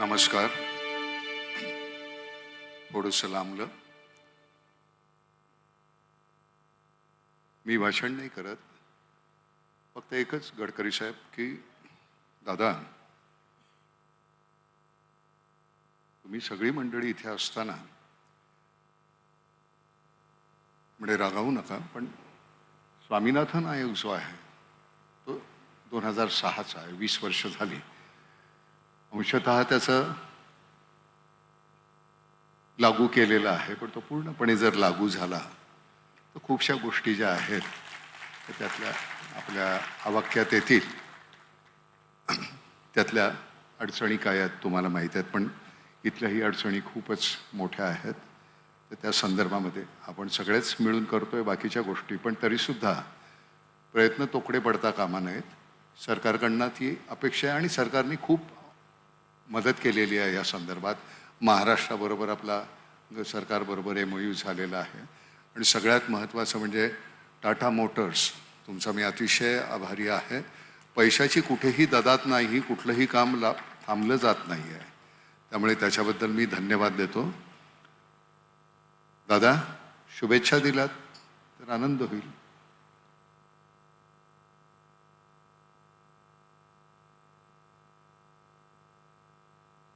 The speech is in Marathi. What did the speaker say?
नमस्कार. थोडंसं लांबलं. मी भाषण नाही करत. फक्त एकच गडकरी साहेब की दादा, तुम्ही सगळी मंडळी इथे असताना म्हणजे रागावू नका, पण स्वामीनाथन आयोग जो आहे तो 2006चा आहे. 20 वर्ष झाली. अंशतः त्याचं लागू केलेला आहे, पण तो पूर्णपणे जर लागू झाला तर खूपशा गोष्टी ज्या आहेत तर त्यातल्या आपल्या आवाक्यात येतील. त्यातल्या अडचणी काय आहेत तुम्हाला माहीत आहेत, पण इथल्याही अडचणी खूपच मोठ्या आहेत. तर त्या संदर्भामध्ये आपण सगळेच मिळून करतोय बाकीच्या गोष्टी, पण तरीसुद्धा प्रयत्न तोकडे पडता कामा नयेत. सरकारकडनं ती अपेक्षा आहे आणि सरकारने खूप मदत केलेली आहे या संदर्भात. महाराष्ट्राबरोबर आपला सरकारबरोबर MOU झालेला आहे आणि सगळ्यात महत्त्वाचं म्हणजे टाटा मोटर्स, तुमचा मी अतिशय आभारी आहे. पैशाची कुठेही ददात नाही, कुठलंही काम थांबलं जात नाही आहे, त्यामुळे त्याच्याबद्दल मी धन्यवाद देतो. दादा, शुभेच्छा दिलात तर आनंद होईल.